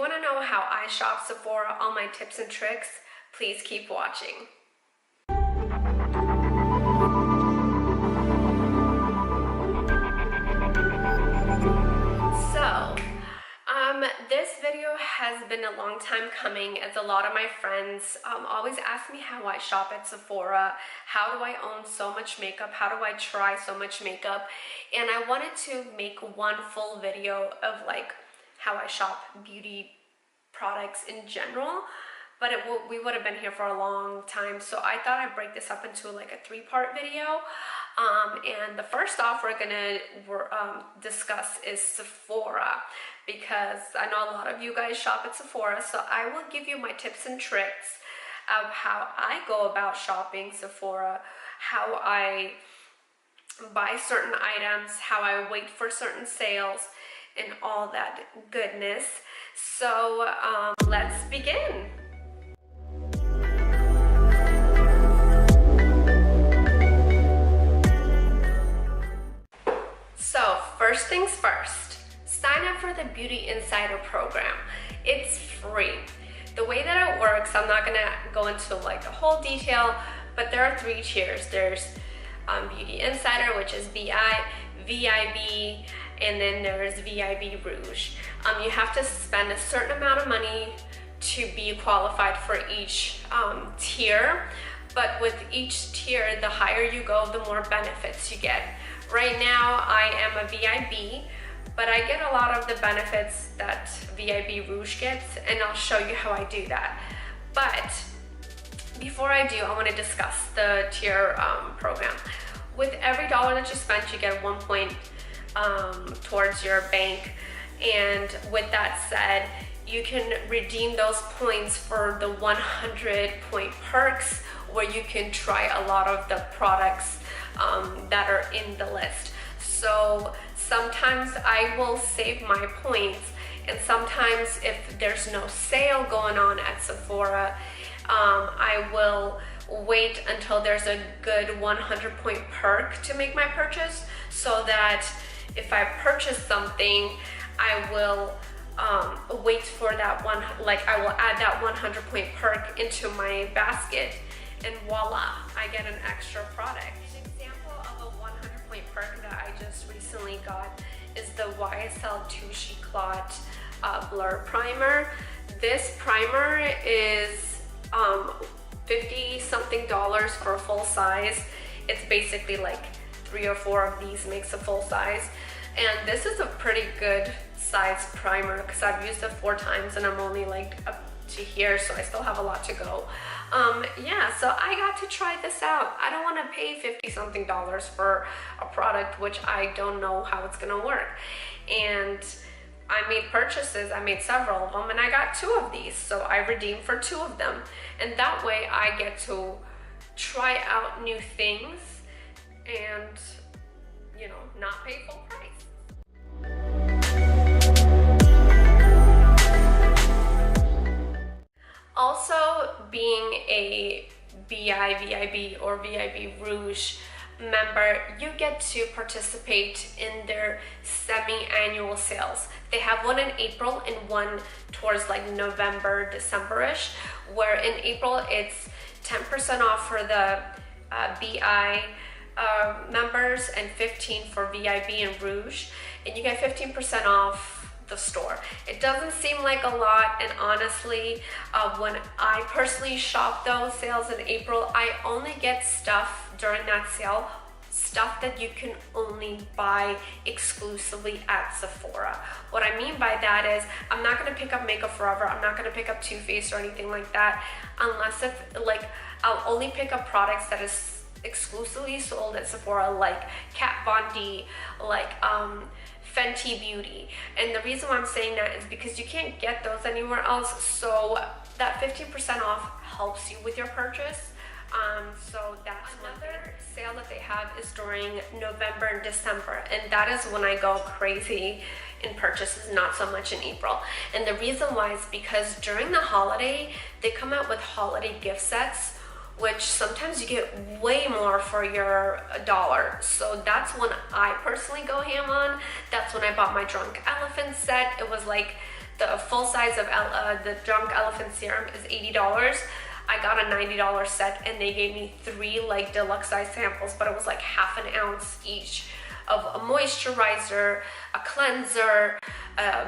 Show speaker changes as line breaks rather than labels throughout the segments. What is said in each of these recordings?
want to know how I shop Sephora, all my tips and tricks, please keep watching. This video has been a long time coming, as a lot of my friends always ask me how I shop at Sephora, how do I own so much makeup, how do I try so much makeup, and I wanted to make one full video of like how I shop beauty products in general, but we would have been here for a long time, so I thought I'd break this up into like a three-part video. And the first off we're gonna discuss is Sephora, because I know a lot of you guys shop at Sephora, so I will give you my tips and tricks of how I go about shopping Sephora, how I buy certain items, how I wait for certain sales, and all that goodness. So let's begin. So first things first, sign up for the Beauty Insider program. It's free. The way that it works, I'm not gonna go into like the whole detail, but there are 3 tiers. There's Beauty Insider, which is BI, VIB, and then there's VIB Rouge. You have to spend a certain amount of money to be qualified for each tier, but with each tier, the higher you go, the more benefits you get. Right now, I am a VIB, but I get a lot of the benefits that VIB Rouge gets, and I'll show you how I do that. But before I do, I want to discuss the tier program. With every dollar that you spend, you get 1 point towards your bank, and with that said, you can redeem those points for the 100 point perks, where you can try a lot of the products that are in the list. So sometimes I will save my points, and sometimes if there's no sale going on at Sephora, I will wait until there's a good 100 point perk to make my purchase, so that if I purchase something, I will wait for that one, like I will add that 100 point perk into my basket, and voila, I get an extra product. An example of a 100 point perk that I just recently got is the YSL Touche Clot Blur Primer. This primer is $50 something for a full size. It's basically like 3 or 4 of these makes a full size, and this is a pretty good size primer because I've used it 4 times and I'm only like up to here, so I still have a lot to go. Yeah, so I got to try this out. I don't want to pay $50 something for a product which I don't know how it's gonna work, and I made purchases. I made several of them, and I got 2 of these, so I redeemed for 2 of them, and that way I get to try out new things and, you know, not pay full price. Also, being a BI, VIB, or VIB Rouge member, you get to participate in their semi-annual sales. They have one in April and one towards like November, December-ish, where in April it's 10% off for the BI members and 15% for VIB and Rouge, and you get 15% off the store. It doesn't seem like a lot, and honestly, when I personally shop those sales in April, I only get stuff during that sale, stuff that you can only buy exclusively at Sephora. What I mean by that is, I'm not gonna pick up makeup forever, I'm not gonna pick up Too Faced or anything like that, unless if, like, I'll only pick up products that is exclusively sold at Sephora, like Kat Von D, like Fenty Beauty. And the reason why I'm saying that is because you can't get those anywhere else, so that 15% off helps you with your purchase. So that's another sale that they have is during November and December, and that is when I go crazy in purchases, not so much in April. And the reason why is because during the holiday, they come out with holiday gift sets, which sometimes you get way more for your $1. So that's when I personally go ham on. That's when I bought my Drunk Elephant set. It was like the full size of the Drunk Elephant Serum is $80. I got a $90 set, and they gave me 3 like deluxe size samples, but it was like half an ounce each of a moisturizer, a cleanser, a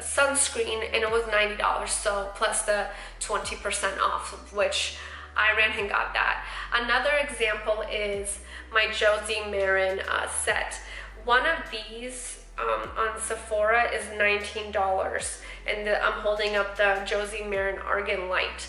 sunscreen, and it was $90. So plus the 20% off, which I ran and got that. Another example is my Josie Marin set. One of these on Sephora is $19, and I'm holding up the Josie Marin Argan Light.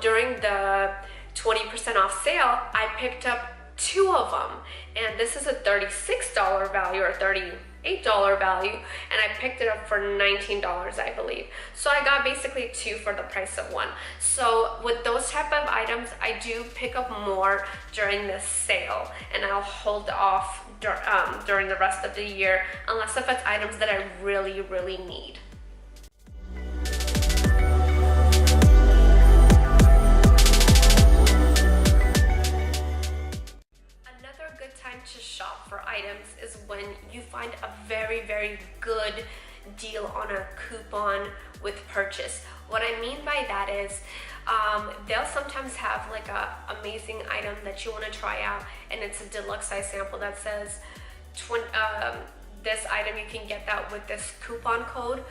During the 20% off sale, I picked up 2 of them, and this is a $36 value or $38 value, and I picked it up for $19, I believe. So I got basically 2 for the price of 1. So with those type of items, I do pick up more during this sale, and I'll hold off during the rest of the year, unless if it's items that I really, really need. To shop for items is when you find a very, very good deal on a coupon with purchase. What I mean by that is they'll sometimes have like a amazing item that you want to try out, and it's a deluxe size sample that says this item, you can get that with this coupon code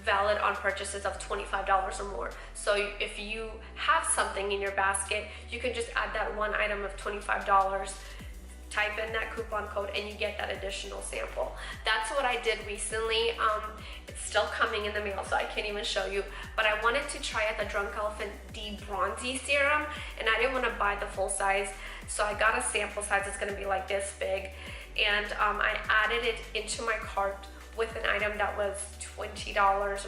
valid on purchases of $25 or more. So if you have something in your basket, you can just add that one item of $25, type in that coupon code, and you get that additional sample. That's what I did recently. It's still coming in the mail, so I can't even show you, but I wanted to try out the Drunk Elephant D Bronzy Serum, and I didn't want to buy the full size, so I got a sample size. It's going to be like this big, and I added it into my cart with an item that was $20 or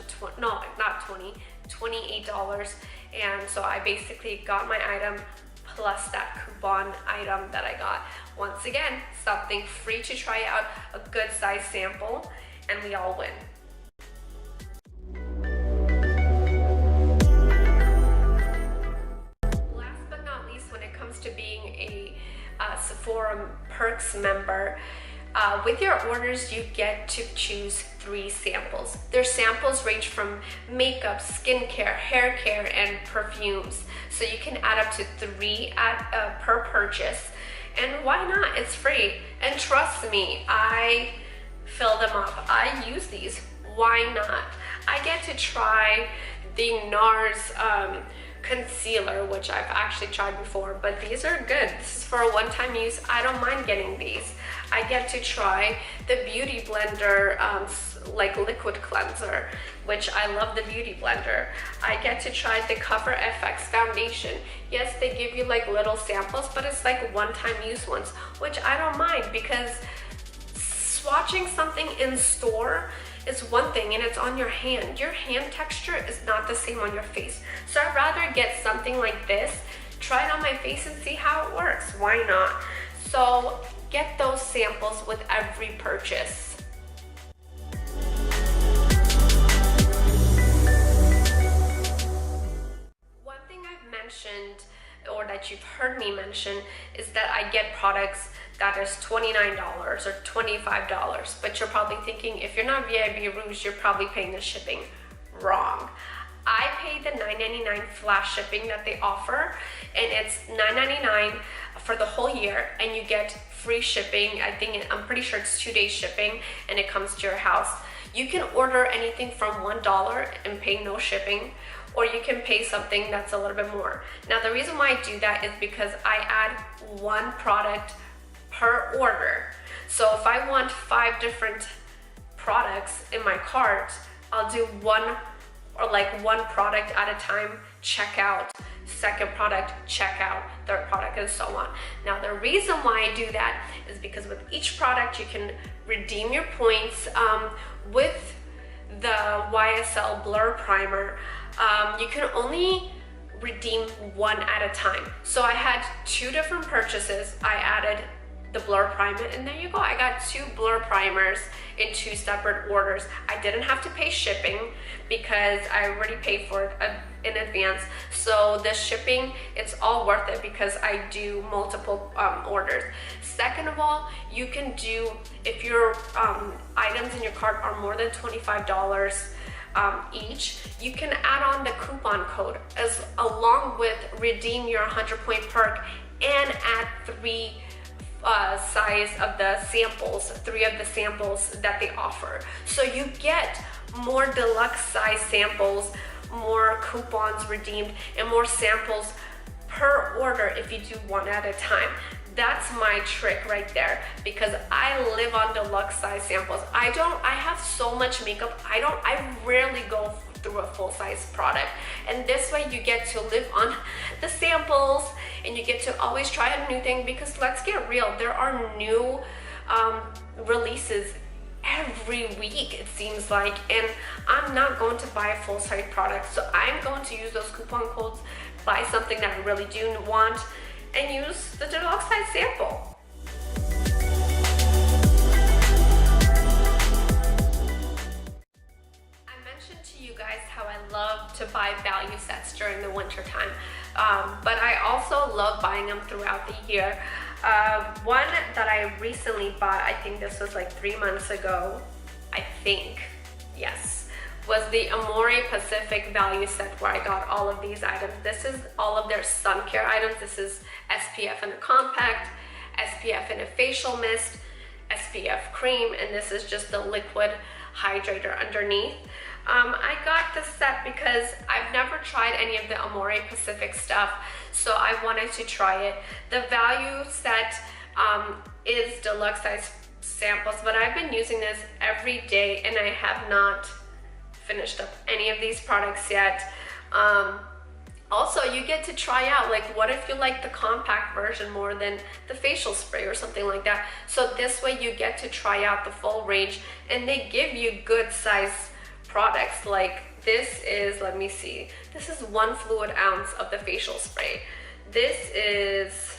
no, not $20, $28, and so I basically got my item plus that coupon item that I got. Once again, something free to try out, a good size sample, and we all win. Last but not least, when it comes to being a Sephora Perks member, with your orders, you get to choose 3 samples. Their samples range from makeup, skincare, hair care, and perfumes. So you can add up to 3 per purchase. And why not? It's free. And trust me, I fill them up. I use these. Why not? I get to try the NARS concealer, which I've actually tried before, but these are good. This is for a one-time use. I don't mind getting these. I get to try the Beauty Blender like liquid cleanser, which I love the Beauty Blender. I get to try the Cover FX foundation. Yes, they give you like little samples, but it's like one-time use ones, which I don't mind, because swatching something in store is one thing, and it's on your hand. Your hand texture is not the same on your face. So I'd rather get something like this, try it on my face and see how it works. Why not? So get those samples with every purchase. One thing I've mentioned, or that you've heard me mention, is that I get products that is $29 or $25, but you're probably thinking, if you're not VIB Rouge, you're probably paying the shipping. Wrong. I pay the $9.99 flash shipping that they offer, and it's $9.99 for the whole year, and you get free shipping. I'm pretty sure it's 2-day shipping, and it comes to your house. You can order anything from $1 and pay no shipping, or you can pay something that's a little bit more. Now, the reason why I do that is because I add 1 product per order. So if I want 5 different products in my cart, I'll do one product at a time, check out, second product, check out, third product, and so on. Now, the reason why I do that is because with each product, you can redeem your points. With the YSL Blur Primer, you can only redeem 1 at a time. So I had 2 different purchases. I added the Blur Primer, and there you go. I got 2 Blur Primers in 2 separate orders. I didn't have to pay shipping because I already paid for it in advance. So the shipping, it's all worth it because I do multiple orders. Second of all, you can do, if your items in your cart are more than $25, each. You can add on the coupon code as along with redeem your 100-point perk and add three size of the samples, 3 of the samples that they offer. So you get more deluxe size samples, more coupons redeemed, and more samples per order if you do 1 at a time. That's my trick right there, because I live on deluxe size samples. I have so much makeup, I rarely go through a full-size product, and this way you get to live on the samples and you get to always try a new thing, because let's get real, there are new releases every week, it seems like, and I'm not going to buy a full-size product, so I'm going to use those coupon codes, buy something that I really do want, and use the deluxe size sample. How I love to buy value sets during the winter time, but I also love buying them throughout the year. One that I recently bought, I think this was like 3 months ago, I think, yes, was the Amore Pacific value set, where I got all of these items. This is all of their sun care items. This is SPF in a compact, SPF in a facial mist, SPF cream, and this is just the liquid hydrator underneath. I got this set because I've never tried any of the Amore Pacific stuff, so I wanted to try it. The value set is deluxe size samples, but I've been using this every day and I have not finished up any of these products yet. Also, you get to try out, like, what if you like the compact version more than the facial spray or something like that. So this way you get to try out the full range, and they give you good size products. Like this is, let me see, this is 1 fluid ounce of the facial spray. This is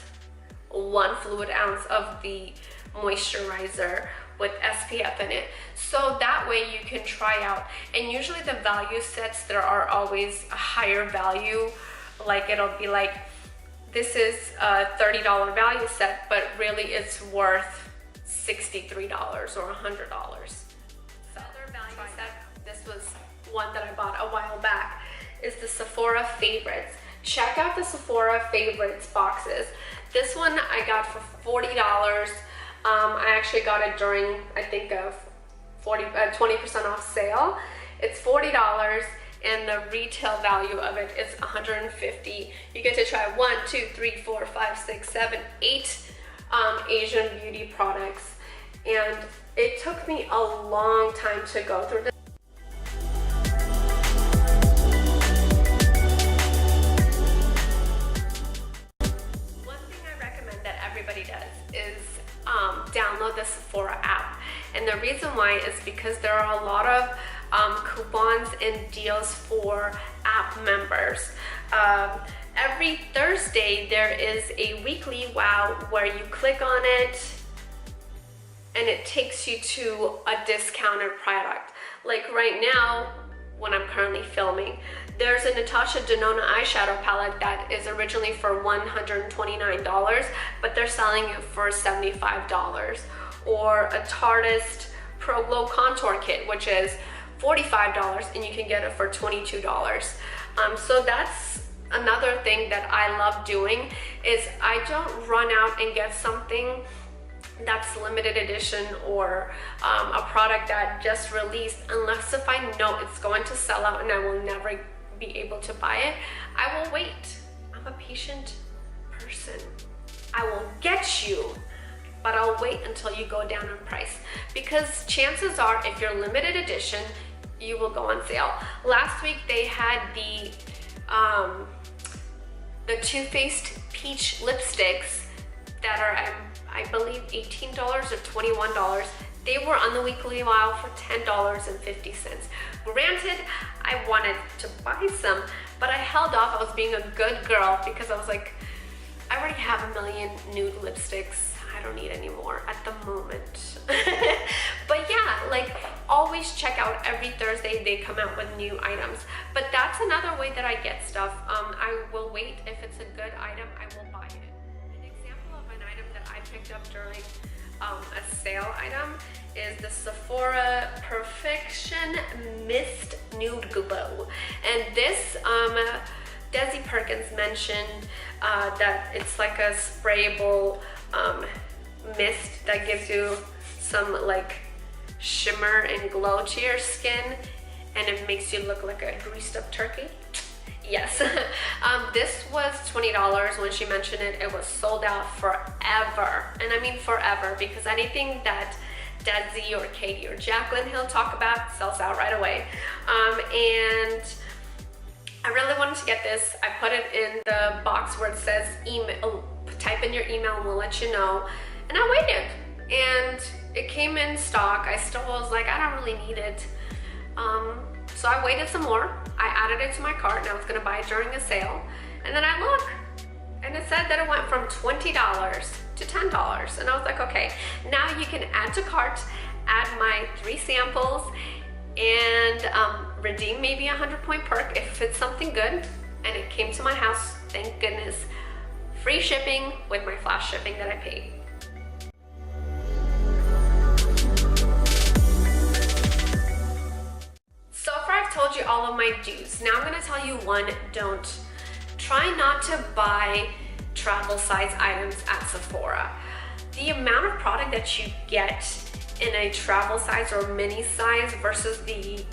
1 fluid ounce of the moisturizer with SPF in it. So that way you can try out. And usually the value sets, there are always a higher value. Like it'll be like, this is a $30 value set, but really it's worth $63 or $100. The other value set, this was one that I bought a while back, is the Sephora favorites. Check out the Sephora favorites boxes. This one I got for $40. I actually got it during, I think, a 20% off sale. It's $40 and the retail value of it is $150. You get to try 1, 2, 3, 4, 5, 6, 7, 8 Asian beauty products, and it took me a long time to go through this. Download the Sephora app, and the reason why is because there are a lot of coupons and deals for app members. Every Thursday there is a weekly wow where you click on it and it takes you to a discounted product. Like right now, when I'm currently filming, there's a Natasha Denona eyeshadow palette that is originally for $129, but they're selling it for $75. Or a Tartist Pro Glow Contour Kit, which is $45, and you can get it for $22. So that's another thing that I love doing, is I don't run out and get something that's limited edition or a product that just released, unless if I know it's going to sell out and I will never be able to buy it. I will wait. I'm a patient person. I will get you, but I'll wait until you go down in price, because chances are if you're limited edition, you will go on sale. Last week they had the Too Faced peach lipsticks that are I believe $18 or $21. They were on the weekly wow for $10.50. Granted, I wanted to buy some, but I held off. I was being a good girl because I was like, I already have a million nude lipsticks. I don't need any more at the moment. But yeah, like, always check out. Every Thursday they come out with new items. But that's another way that I get stuff. I will wait. If it's a good item, I will buy it. An example of an item that I picked up during a sale item is the Sephora Perfection Mist Nude Glow. And this, Desi Perkins mentioned that it's like a sprayable mist that gives you some like shimmer and glow to your skin, and it makes you look like a greased up turkey. Yes. This was $20 when she mentioned it. It was sold out forever, and I mean forever, because anything that Desi or Katie or Jacqueline Hill talk about sells out right away. And I really wanted to get this. I put it in the box where it says email, type in your email and we'll let you know. And I waited, and it came in stock. I still was like, I don't really need it. So I waited some more. I added it to my cart, and I was gonna buy it during a sale. And then I look, and it said that it went from $20 to $10. And I was like, okay, now you can add to cart, add my 3 samples, and redeem maybe a 100-point perk if it's something good. And it came to my house, thank goodness. Free shipping with my flash shipping that I paid. So far I've told you all of my do's. Now I'm gonna tell you one don't. Try not to buy travel size items at Sephora. The amount of product that you get in a travel size or mini size versus the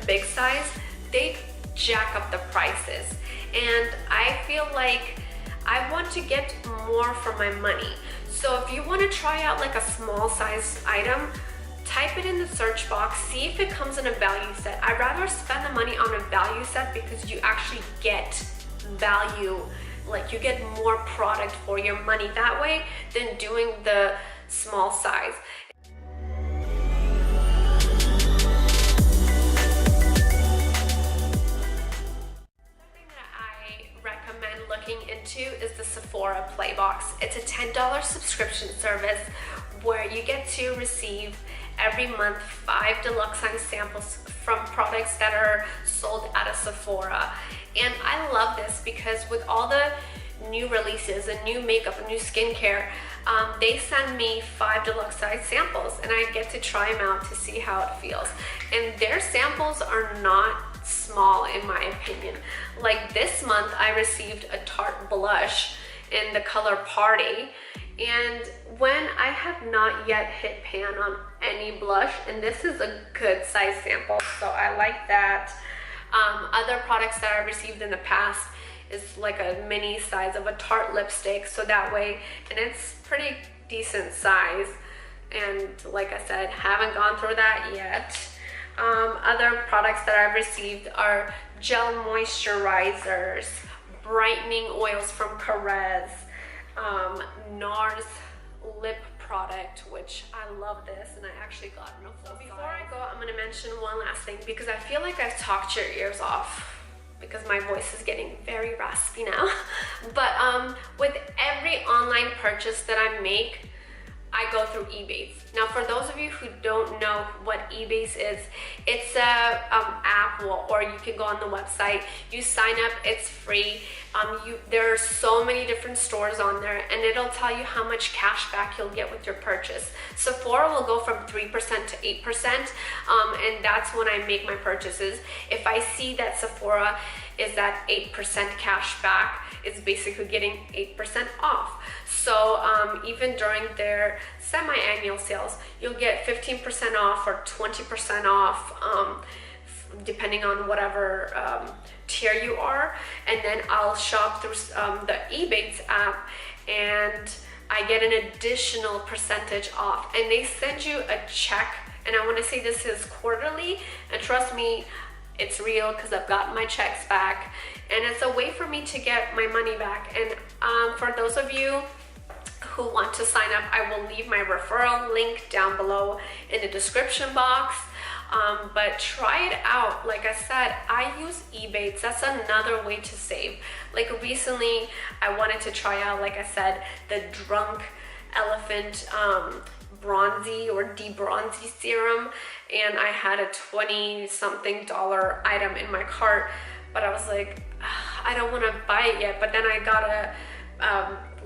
big size, they jack up the prices. And I feel like I want to get more for my money. So if you want to try out like a small size item, type it in the search box, see if it comes in a value set. I'd rather spend the money on a value set because you actually get value, like you get more product for your money that way than doing the small size. Into is the Sephora Playbox. It's a $10 subscription service where you get to receive every month 5 deluxe size samples from products that are sold at a Sephora. And I love this because with all the new releases and new makeup and new skincare, they send me 5 deluxe size samples, and I get to try them out to see how it feels. And their samples are not small in my opinion. Like this month I received a Tarte blush in the color Party, and when I have not yet hit pan on any blush, and this is a good size sample, so I like that. Other products that I received in the past is like a mini size of a Tarte lipstick, so that way, and it's pretty decent size, and like I said, haven't gone through that yet. Other products that I've received are gel moisturizers, brightening oils from Carez, NARS lip product, which I love this, and I actually got it. So before I go, I'm going to mention one last thing because I feel like I've talked your ears off because my voice is getting very raspy now. But with every online purchase that I make, I go through Ebates. Now, for those of you who don't know what Ebates is, it's a app, or you can go on the website, you sign up, it's free. There are so many different stores on there, and it'll tell you how much cash back you'll get with your purchase. Sephora will go from 3% to 8%, and that's when I make my purchases. If I see that Sephora is at 8% cash back, it's basically getting 8% off. So even during their semi-annual sales, you'll get 15% off or 20% off, depending on whatever tier you are. And then I'll shop through the Ebates app, and I get an additional percentage off. And they send you a check, and I want to say this is quarterly, and trust me, it's real because I've gotten my checks back, and it's a way for me to get my money back. And for those of you who want to sign up, I will leave my referral link down below in the description box. But try it out. Like I said, I use Ebates. That's another way to save. Like recently, I wanted to try out, like I said, the Drunk Elephant bronzy or de-bronzy serum, and I had a $20-something item in my cart, but I was like, I don't want to buy it yet. But then I got a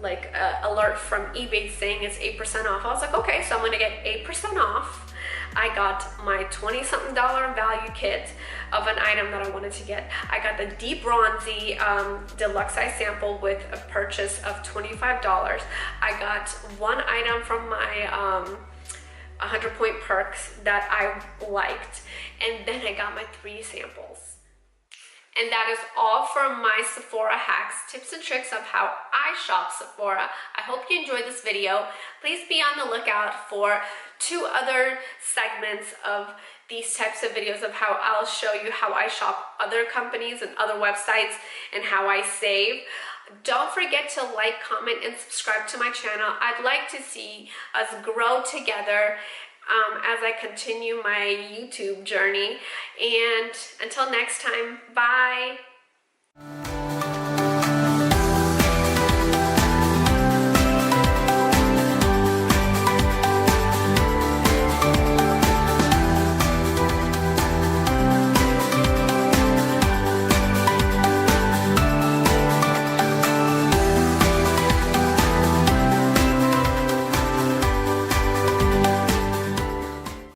like a alert from eBay saying it's 8% off. I was like, okay, so I'm gonna get 8% off. I got my 20-something value kit of an item that I wanted to get. I got the Deep Bronzy deluxe size sample with a purchase of $25. I got one item from my 100-point perks that I liked, and then I got my 3 samples. And that is all from my Sephora hacks, tips and tricks of how I shop Sephora. I hope you enjoyed this video. Please be on the lookout for 2 other segments of these types of videos of how I'll show you how I shop other companies and other websites and how I save. Don't forget to like, comment, and subscribe to my channel. I'd like to see us grow together as I continue my YouTube journey. And until next time, bye.